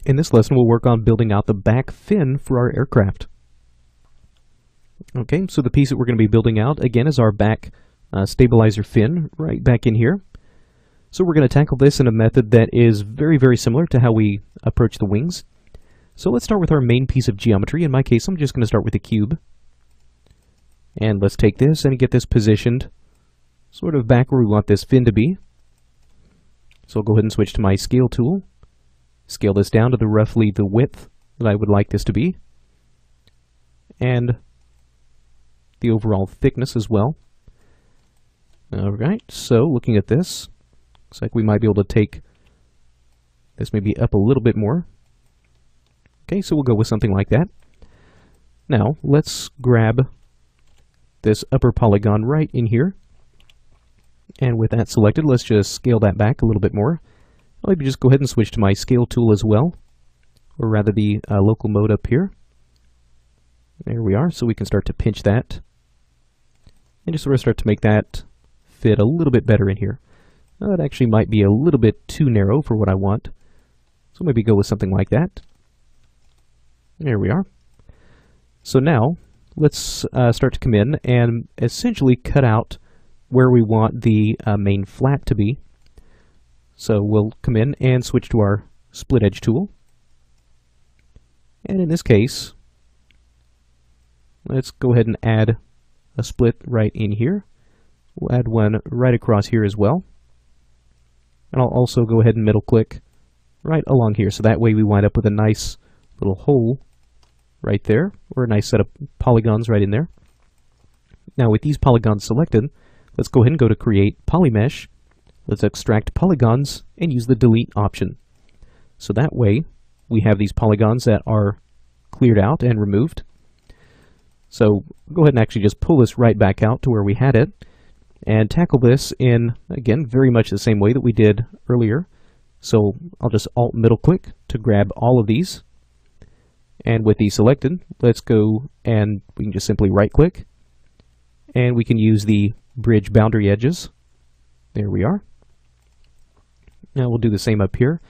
In this lesson, we'll work on building out the back fin for our aircraft. Okay, so the piece that we're going to be building out, again, is our back stabilizer fin right back in here. So we're going to tackle this in a method that is very, very similar to how we approach the wings. So let's start with our main piece of geometry. In my case, I'm just going to start with a cube. And let's take this and get this positioned sort of back where we want this fin to be. So I'll go ahead and switch to my scale tool. Scale this down to roughly the width that I would like this to be. And the overall thickness as well. Alright, so looking at this, looks like we might be able to take this maybe up a little bit more. Okay, so we'll go with something like that. Now, let's grab this upper polygon right in here. And with that selected, let's just scale that back a little bit more. I'll maybe just go ahead and switch to my scale tool as well, or rather the local mode up here. There we are, so we can start to pinch that. And just sort of start to make that fit a little bit better in here. It actually might be a little bit too narrow for what I want. So maybe go with something like that. There we are. So now, let's start to come in and essentially cut out where we want the main flap to be. So we'll come in and switch to our split edge tool. And in this case, let's go ahead and add a split right in here. We'll add one right across here as well. And I'll also go ahead and middle click right along here. So that way we wind up with a nice little hole right there, or a nice set of polygons right in there. Now with these polygons selected, let's go ahead and go to Create Polymesh. Let's extract polygons and use the Delete option. So that way we have these polygons that are cleared out and removed. So go ahead and actually just pull this right back out to where we had it and tackle this in, again, very much the same way that we did earlier. So I'll just Alt middle click to grab all of these. And with these selected, let's go and we can just simply right click. And we can use the bridge boundary edges. There we are. Now we'll do the same up here.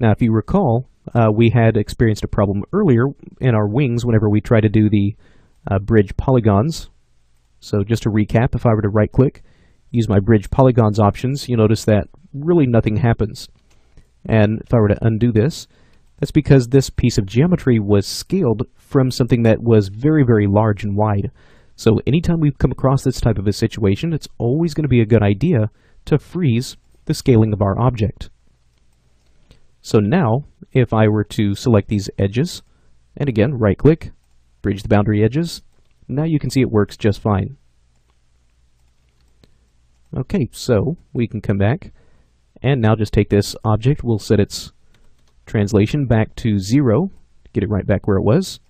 Now if you recall, we had experienced a problem earlier in our wings whenever we tried to do the bridge polygons. So just to recap, if I were to right click, use my bridge polygons options, you'll notice that really nothing happens. And if I were to undo this, that's because this piece of geometry was scaled from something that was very, very large and wide. So anytime we come across this type of a situation, it's always going to be a good idea to freeze the scaling of our object. So now, if I were to select these edges, and again, right click, bridge the boundary edges, now you can see it works just fine. Okay, so we can come back, and now just take this object, we'll set its translation back to 0, get it right back where it was.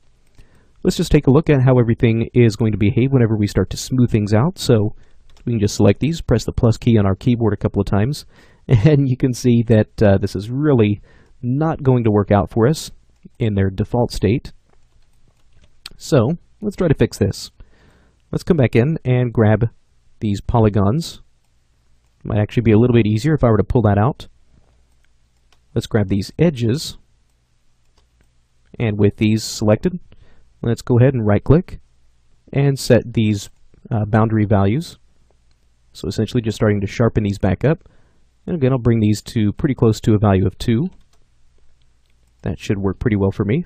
Let's just take a look at how everything is going to behave whenever we start to smooth things out. So we can just select these, press the plus key on our keyboard a couple of times, and you can see that this is really not going to work out for us in their default state. So let's try to fix this. Let's come back in and grab these polygons. Might actually be a little bit easier if I were to pull that out. Let's grab these edges, and with these selected, let's go ahead and right click and set these boundary values. So essentially just starting to sharpen these back up. And again, I'll bring these to pretty close to a value of 2. That should work pretty well for me.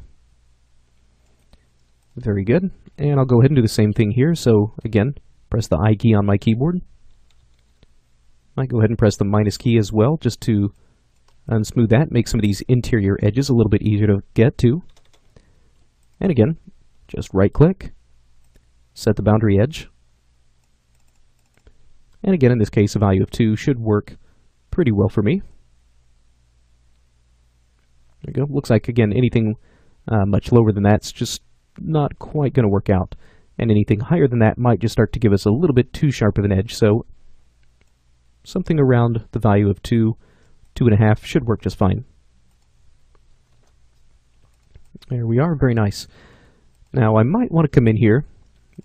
Very good. And I'll go ahead and do the same thing here. So again, press the I key on my keyboard. Might go ahead and press the minus key as well, just to unsmooth that, make some of these interior edges a little bit easier to get to. And again, just right click, set the boundary edge. And again, in this case, a value of 2 should work pretty well for me. There we go. Looks like, again, anything much lower than that's just not quite going to work out. And anything higher than that might just start to give us a little bit too sharp of an edge. So something around the value of 2, 2.5 should work just fine. There we are, very nice. Now I might want to come in here,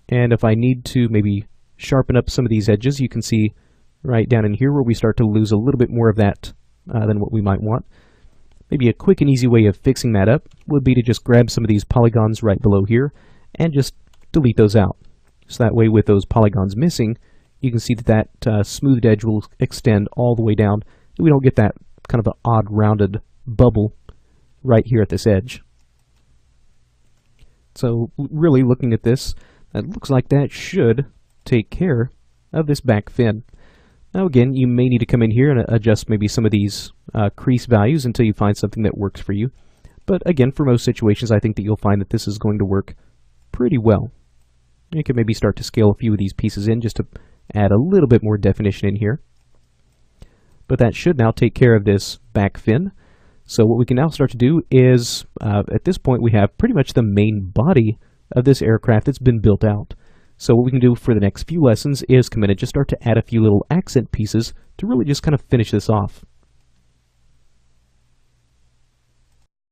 and if I need to maybe sharpen up some of these edges, you can see right down in here where we start to lose a little bit more of that than what we might want. Maybe a quick and easy way of fixing that up would be to just grab some of these polygons right below here and just delete those out. So that way with those polygons missing, you can see that smoothed edge will extend all the way down. We don't get that kind of an odd rounded bubble right here at this edge. So really looking at this, it looks like that should take care of this back fin. Now again, you may need to come in here and adjust maybe some of these crease values until you find something that works for you. But again, for most situations, I think that you'll find that this is going to work pretty well. You can maybe start to scale a few of these pieces in just to add a little bit more definition in here. But that should now take care of this back fin. So what we can now start to do is, at this point, we have pretty much the main body of this aircraft that's been built out. So what we can do for the next few lessons is come in and just start to add a few little accent pieces to really just kind of finish this off.